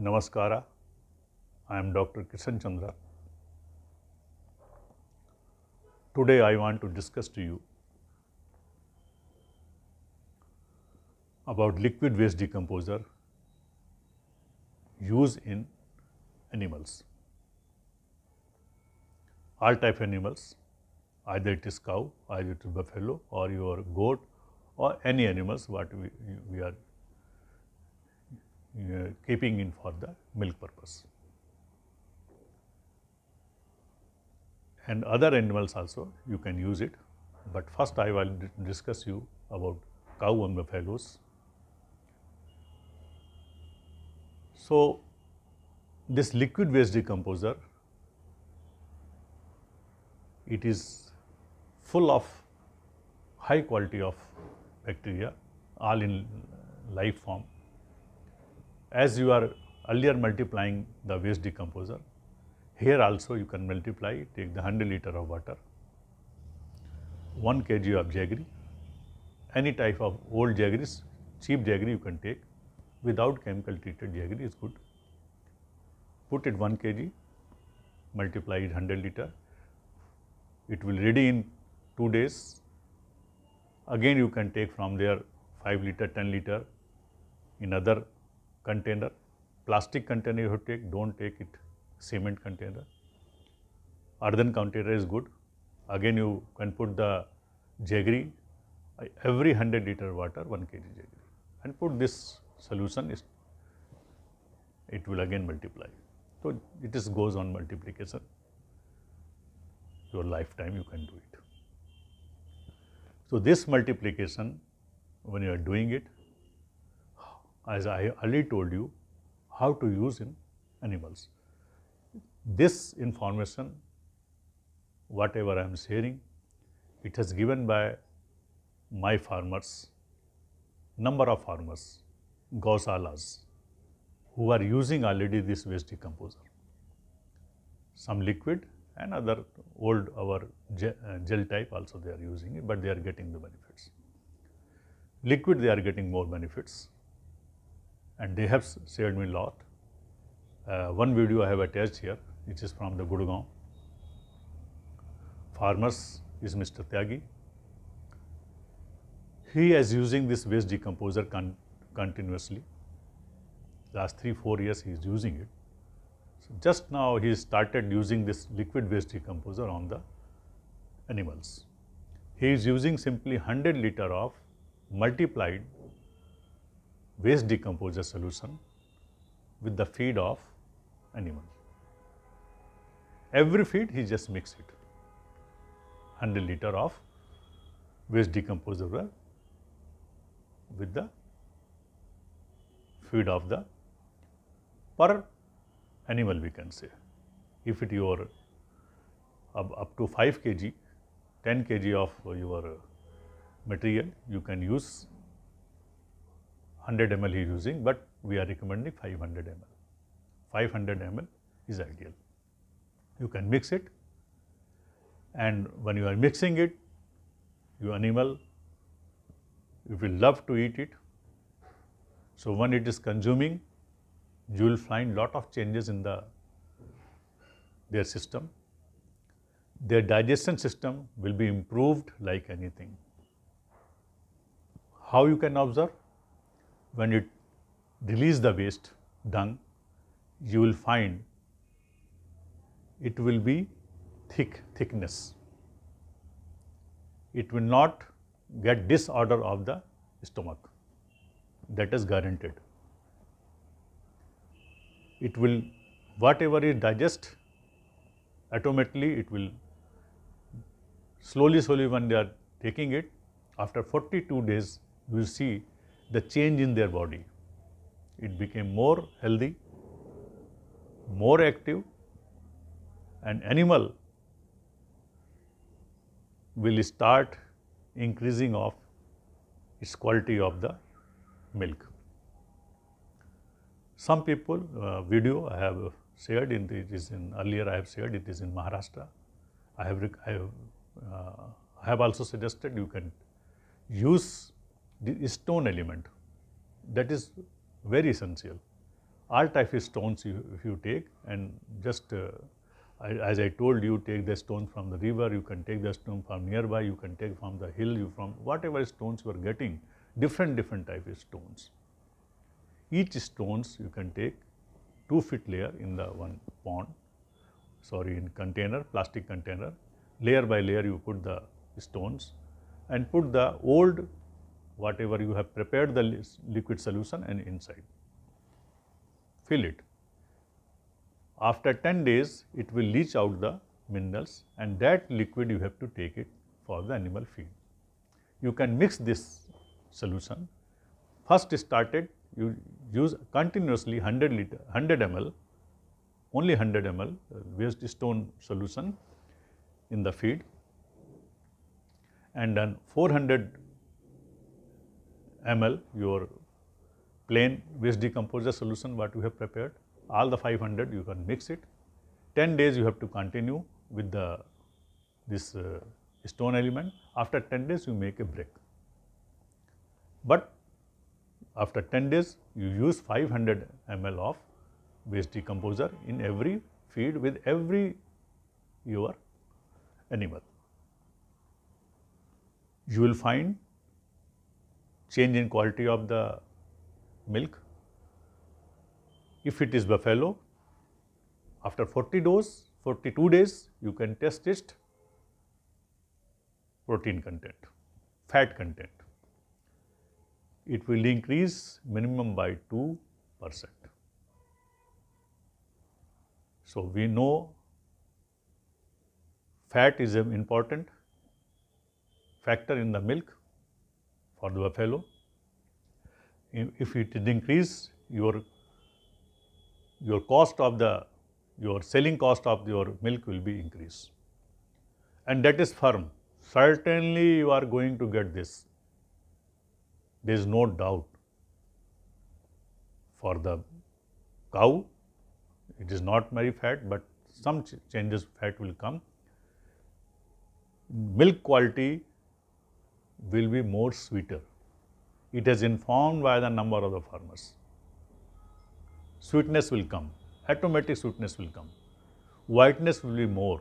Namaskara, I am Dr. Kishan Chandra. Today I want to discuss to you about liquid waste decomposer used in animals. All type animals, either it is cow, either it is buffalo or your goat or any animals what we are keeping in for the milk purpose. And other animals also you can use it, but first I will discuss you about cow and buffaloes. So, this liquid waste decomposer, it is full of high quality of bacteria, all in life form. As you are earlier multiplying the waste decomposer, here also you can multiply, take the 100 liter of water, 1 kg of jaggery, any type of old jaggeries, cheap jaggery you can take, without chemical treated jaggery is good. Put it 1 kg, multiply it 100 liter, it will ready in 2 days. Again you can take from there 5 liter, 10 liter in other container. Plastic container you have to take, don't take it cement container. Earthen container is good. Again you can put the jaggery, every 100 liter water 1 kg jaggery, and put this solution, it will again multiply. So it is goes on multiplication. Your lifetime you can do it. So this multiplication, when you are doing it, as I already told you, how to use in animals. This information, whatever I am sharing, it has given by my farmers, number of farmers, Gausalas, who are using already this waste decomposer. Some liquid and other old our gel type also they are using it, but they are getting the benefits. Liquid they are getting more benefits, and they have shared me a lot. One video I have attached here, which is from the Gurgaon. Farmers is Mr. Tyagi. He is using this waste decomposer continuously. Last 3-4 years he is using it. So just now he started using this liquid waste decomposer on the animals. He is using simply 100 liter of multiplied waste decomposer solution with the feed of animal. Every feed he just mix it, 100 liter of waste decomposer with the feed of the per animal, we can say. If it your up to 5 kg, 10 kg of your material, you can use 100 ml he is using, but we are recommending 500 ml. 500 ml is ideal. You can mix it, and when you are mixing it, your animal, you will love to eat it. So when it is consuming, you will find lot of changes in their system. Their digestion system will be improved like anything. How you can observe? When it release the waste dung, you will find it will be thickness. It will not get disorder of the stomach. That is guaranteed. It will, whatever it digest, automatically it will slowly when they are taking it, after 42 days you will see the change in their body. It became more healthy, more active, and animal will start increasing of its quality of the milk. Some people, video I have shared, it is in earlier I have shared, it is in Maharashtra. I have also suggested you can use the stone element. That is very essential. all type of stones if you take, and just as I told you, take the stone from the river, you can take the stone from nearby, you can take from the hill, you from whatever stones you are getting, different type of stones. Each stones you can take 2 feet layer in the one pond, in container, plastic container, layer by layer you put the stones and put the old whatever you have prepared the liquid solution and inside. Fill it. After 10 days, it will leach out the minerals, and that liquid you have to take it for the animal feed. You can mix this solution. First started, you use continuously 100 ml, only 100 ml waste stone solution in the feed, and then 400 ml your plain waste decomposer solution what you have prepared. All the 500 you can mix it. 10 days you have to continue with this stone element. After 10 days you make a break. But after 10 days you use 500 ml of waste decomposer in every feed with every your animal. You will find change in quality of the milk. If it is buffalo, after 42 days, you can test its protein content, fat content. It will increase minimum by 2%. So, we know fat is an important factor in the milk for the buffalo. If it is increase, your cost of your selling cost of your milk will be increased, and that is firm. Certainly you are going to get this. There is no doubt. For the cow, it is not very fat, but some changes fat will come. Milk quality will be more sweeter. It is informed by the number of the farmers. Sweetness will come, automatic sweetness will come, whiteness will be more.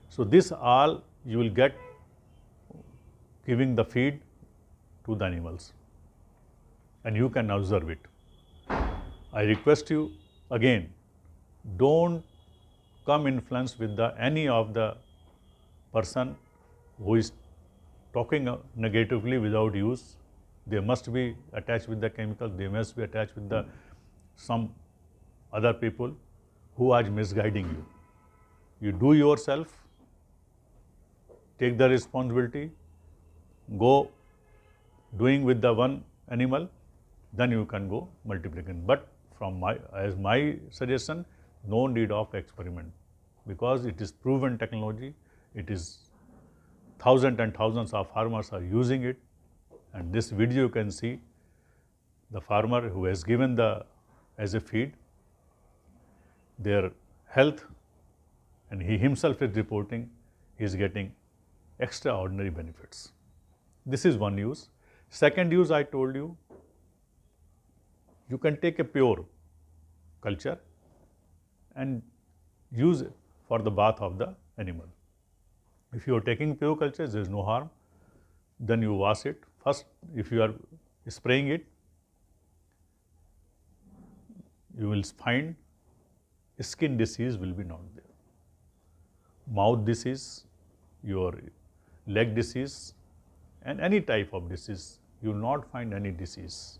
So, this all you will get giving the feed to the animals, and you can observe it. I request you again, don't come influence with any of the person who is talking negatively without use. They must be attached with the chemicals, they must be attached with the some other people who are misguiding you. You do yourself, take the responsibility, go doing with the one animal, then you can go multiplication. But from my suggestion, no need of experiment, because it is proven technology. It is thousands and thousands of farmers are using it, and this video you can see the farmer who has given as a feed their health, and he himself is reporting he is getting extraordinary benefits. This is one use. Second use, I told you, you can take a pure culture and use it for the bath of the animal. If you are taking pure culture, there is no harm. Then you wash it. First, if you are spraying it, you will find skin disease will be not there. Mouth disease, your leg disease, and any type of disease, you will not find any disease.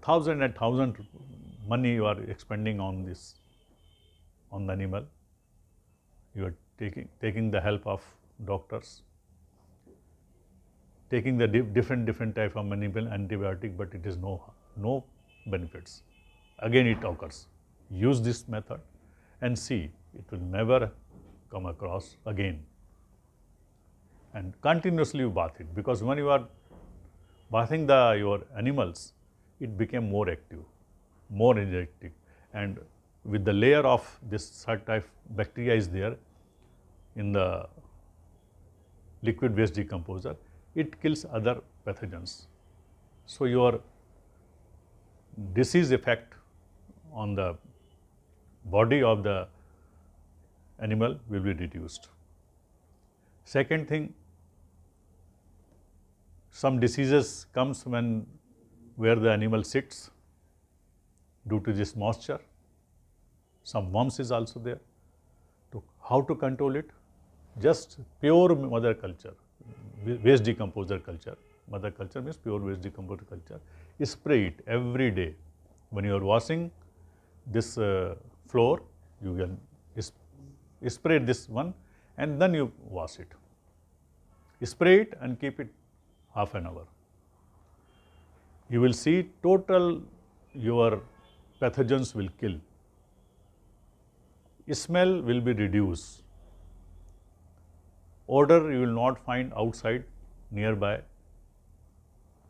Thousand and thousand money you are expending on this, on the animal. You are taking the help of doctors, taking the different type of animal antibiotic, but it is no benefits. Again it occurs. Use this method and see, it will never come across again. And continuously you bath it, because when you are bathing your animals, it became more active, more energetic, and with the layer of this certain type bacteria is there in the liquid waste decomposer, it kills other pathogens. So, your disease effect on the body of the animal will be reduced. Second thing, some diseases comes when where the animal sits due to this moisture. Some worms is also there. So how to control it? Just pure mother culture, waste decomposer culture. Mother culture means pure waste decomposer culture. Spray it every day. When you are washing this floor, you can spray this one and then you wash it. Spray it and keep it half an hour. You will see total your pathogens will kill. Smell will be reduced. Odor you will not find outside nearby,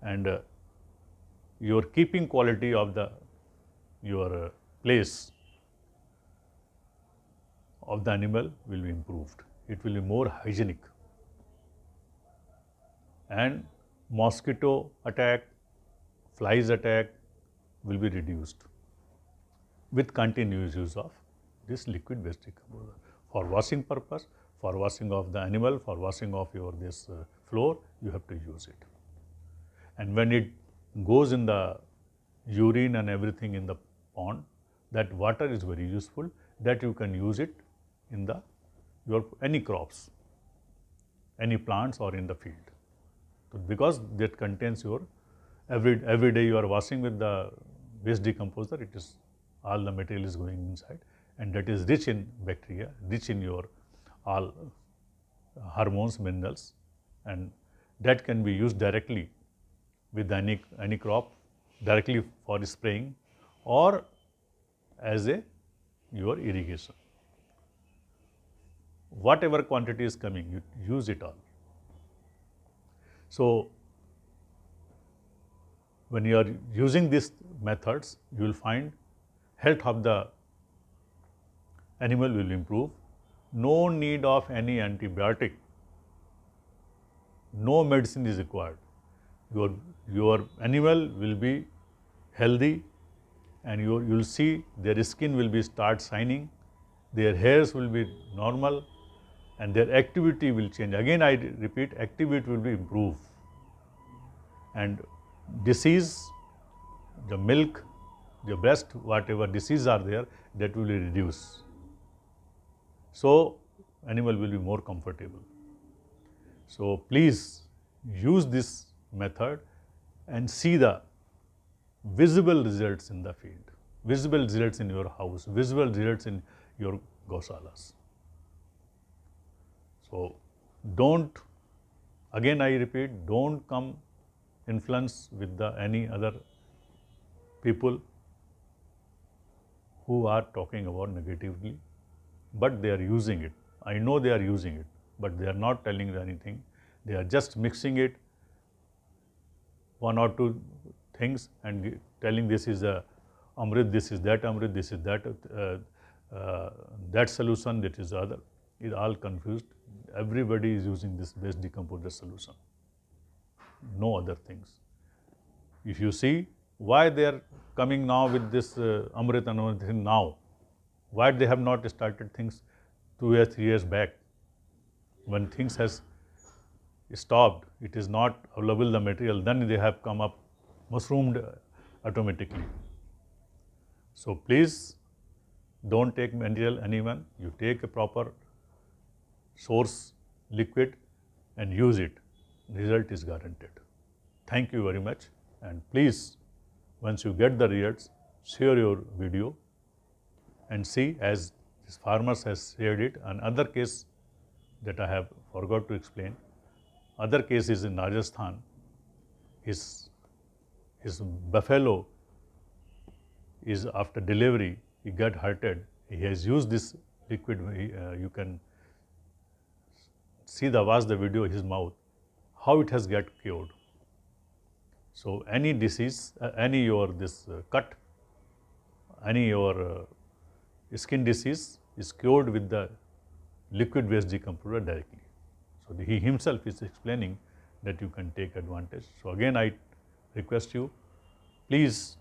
and your keeping quality of your place of the animal will be improved. It will be more hygienic, and mosquito attack, flies attack will be reduced with continuous use of this liquid waste decomposer. For washing purpose, for washing of the animal, for washing of your this floor, you have to use it. And when it goes in the urine and everything in the pond, that water is very useful, that you can use it in the your any crops, any plants or in the field. So because that contains your every day you are washing with the waste decomposer, it is all the material is going inside, and that is rich in bacteria, rich in your all hormones, minerals, and that can be used directly with any crop, directly for spraying or as a your irrigation. Whatever quantity is coming, you use it all. So when you are using these methods, you will find health of the animal will improve. No need of any antibiotic. No medicine is required. Your animal will be healthy, and you will see their skin will be start shining, their hairs will be normal, and their activity will change. Again I repeat, activity will be improved, and disease, the milk, the breast, whatever diseases are there, that will be reduced. So animal will be more comfortable. So please use this method and see the visible results in the field, visible results in your house, visible results in your gausalas. So don't, again I repeat, don't come influence with any other people who are talking about negatively, but they are using it. I know they are using it, but they are not telling anything. They are just mixing it, one or two things, and telling this is a Amrit, this is that Amrit, this is that solution, that is the other. It is all confused. Everybody is using this waste decomposer solution. No other things. If you see why they are coming now with this Amrit and Amrit thing now, why they have not started things 2 years, 3 years back, when things has stopped, it is not available the material, then they have come up, mushroomed automatically. So please don't take material anyone, you take a proper source liquid and use it. Result is guaranteed. Thank you very much, and please, once you get the results, share your video and see, as this farmers has shared it. Another case that I have forgot to explain, other case is in Rajasthan. His buffalo is after delivery, he got hurted. He has used this liquid. You can see watch the video, his mouth, how it has got cured. So any disease, any your this cut, any your skin disease is cured with the liquid waste decomposer directly. So he himself is explaining that you can take advantage. So again I request you, please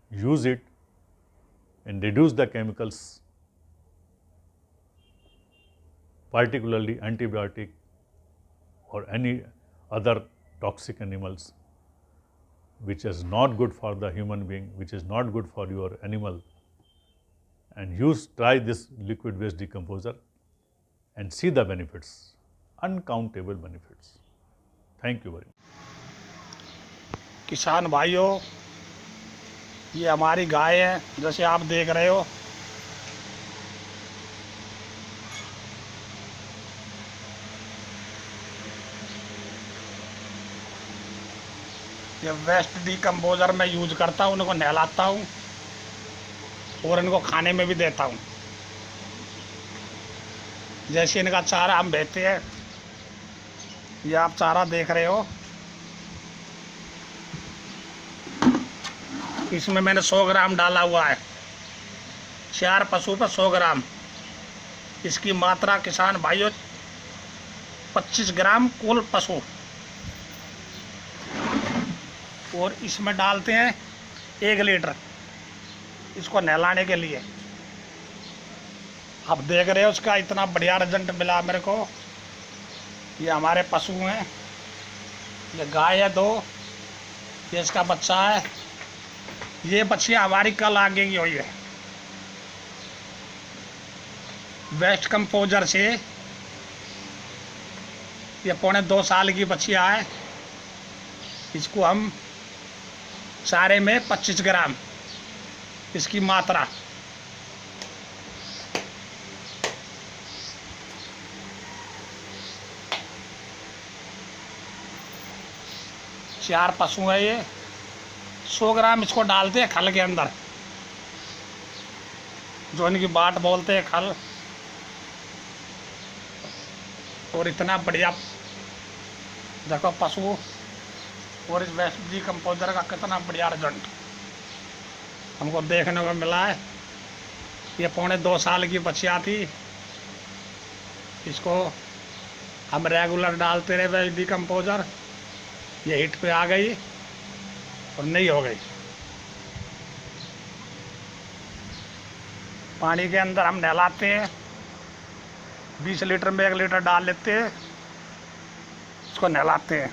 use it and reduce the chemicals, particularly antibiotic or any other toxic animals, which is not good for the human being, which is not good for your animal, and try this liquid waste decomposer and see the benefits, uncountable benefits. Thank you very much. किसान भाइयों, ये हमारी गाय है, जैसे आप देख रहे हो। ये वेस्ट डिकम्पोजर मैं यूज करता हूँ, उनको नहलाता हूँ और इनको खाने में भी देता हूँ। जैसे इनका चारा हम बेचते हैं, ये आप चारा देख रहे हो। इसमें मैंने 100 ग्राम डाला हुआ है, 4 पशु पर 100 ग्राम। इसकी मात्रा किसान भाइयों 25 ग्राम कुल पशु, और इसमें डालते हैं 1 लीटर इसको नहलाने के लिए। आप देख रहे हो उसका इतना बढ़िया रिजल्ट मिला मेरे को। ये हमारे पशु हैं, ये गाय है 2, ये इसका बच्चा है। ये बच्चियाँ हमारी कल आगे की हुई है। वेस्ट कंपोजर से ये पौने 2 साल की बच्चियाँ है। इसको हम चारे में 25 ग्राम इसकी मात्रा, चार पशु है ये, 100 ग्राम इसको डालते हैं खल के अंदर, जो इनकी बाट बोलते हैं खल। और इतना बढ़िया देखो पशु, और इस वेस्ट डिकम्पोजर का कितना बढ़िया रिजल्ट हमको देखने को मिला है। ये पौने 2 साल की बच्चियाँ थी, इसको हम रेगुलर डालते रहे वेस्ट डिकम्पोजर। ये हिट पे आ गई और नहीं हो गई। पानी के अंदर हम नहलाते हैं, 20 लीटर में 1 लीटर डाल लेते हैं, इसको नहलाते हैं।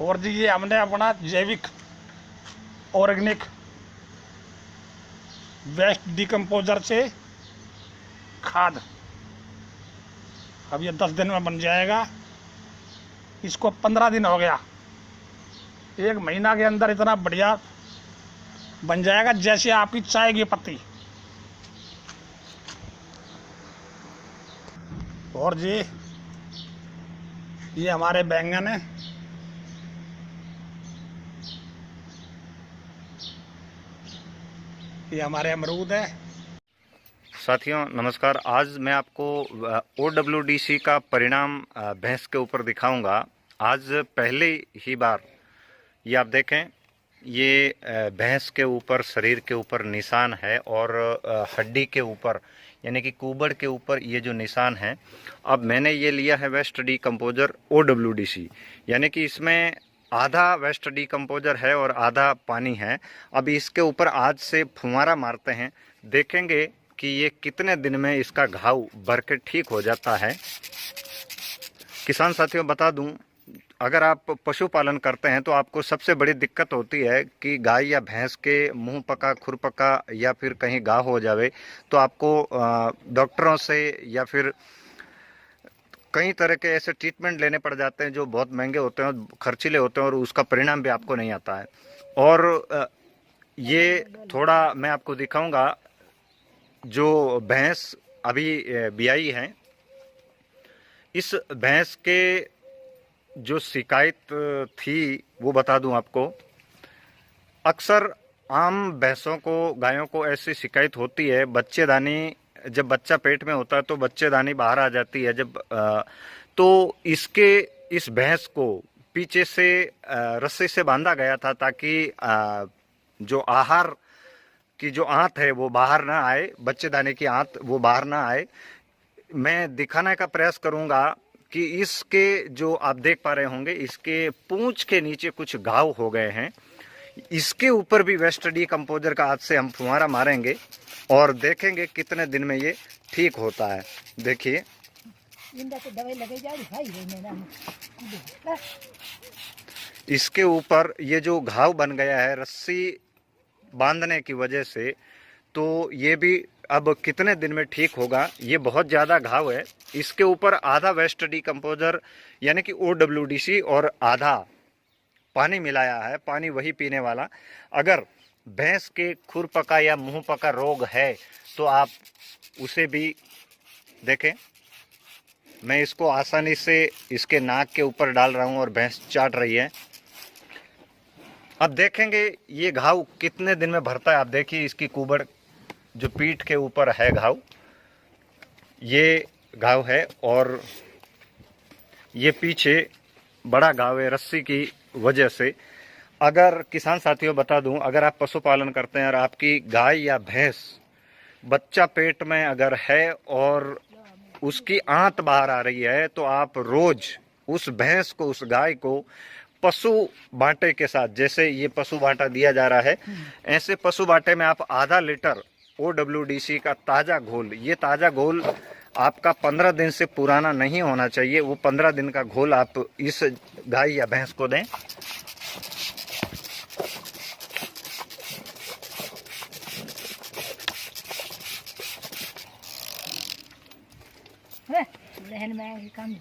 और जी ये हमने अपना जैविक ऑर्गेनिक वेस्ट डिकम्पोजर से खाद, अब ये 10 दिन में बन जाएगा। इसको 15 दिन हो गया, 1 महीना के अंदर इतना बढ़िया बन जाएगा जैसे आपकी चाय की पत्ती। और जी ये हमारे बैंगन है, ये हमारे अमरूद है। साथियों नमस्कार। आज मैं आपको OWDC का परिणाम भैंस के ऊपर दिखाऊंगा। आज पहले ही बार ये आप देखें, ये भैंस के ऊपर, शरीर के ऊपर निशान है, और हड्डी के ऊपर यानी कि कुबड़ के ऊपर ये जो निशान है। अब मैंने ये लिया है वेस्ट डिकम्पोजर OWDC, यानी कि इसमें आधा वेस्ट डिकम्पोजर है और आधा पानी है। अब इसके ऊपर आज से फुहारा मारते हैं, देखेंगे कि ये कितने दिन में इसका घाव भर के ठीक हो जाता है। किसान साथियों बता दूं, अगर आप पशुपालन करते हैं तो आपको सबसे बड़ी दिक्कत होती है कि गाय या भैंस के मुंह पका, खुर पका या फिर कहीं घाव हो जावे तो आपको डॉक्टरों से या फिर कई तरह के ऐसे ट्रीटमेंट लेने पड़ जाते हैं जो बहुत महंगे होते हैं, खर्चीले होते हैं, और उसका परिणाम भी आपको नहीं आता है। और ये थोड़ा मैं आपको दिखाऊंगा, जो भैंस अभी ब्याई है, इस भैंस के जो शिकायत थी वो बता दूं आपको। अक्सर आम भैंसों को, गायों को ऐसी शिकायत होती है, बच्चेदानी, जब बच्चा पेट में होता है तो बच्चेदानी बाहर आ जाती है जब तो इस भैंस को पीछे से रस्सी से बांधा गया था ताकि जो आहार की जो आंत है वो बाहर ना आए, बच्चेदानी की आंत वो बाहर ना आए। मैं दिखाने का प्रयास करूंगा कि इसके जो आप देख पा रहे होंगे, इसके पूंछ के नीचे कुछ घाव हो गए हैं। इसके ऊपर भी वेस्ट डीकम्पोजर का आज से हम फुहारा मारेंगे और देखेंगे कितने दिन में ये ठीक होता है। देखिए इसके ऊपर ये जो घाव बन गया है रस्सी बांधने की वजह से, तो ये भी अब कितने दिन में ठीक होगा। ये बहुत ज़्यादा घाव है। इसके ऊपर आधा वेस्ट डीकम्पोजर यानी कि OWDC और आधा पानी मिलाया है, पानी वही पीने वाला। अगर भैंस के खुरपका या मुंह पका रोग है तो आप उसे भी देखें। मैं इसको आसानी से इसके नाक के ऊपर डाल रहा हूं और भैंस चाट रही है। अब देखेंगे ये घाव कितने दिन में भरता है। आप देखिए इसकी कुबड़ जो पीठ के ऊपर है घाव, ये घाव है और ये पीछे बड़ा घाव है रस्सी की वजह से। अगर किसान साथियों बता दूं, अगर आप पशुपालन करते हैं और आपकी गाय या भैंस बच्चा पेट में अगर है और उसकी आंत बाहर आ रही है, तो आप रोज उस भैंस को, उस गाय को पशु बांटे के साथ, जैसे ये पशु बांटा दिया जा रहा है, ऐसे पशु बांटे में आप आधा लीटर OWDC का ताज़ा घोल, ये ताज़ा घोल आपका 15 दिन से पुराना नहीं होना चाहिए, वो 15 दिन का घोल आप इस गाय या भैंस को दें। रहन में काम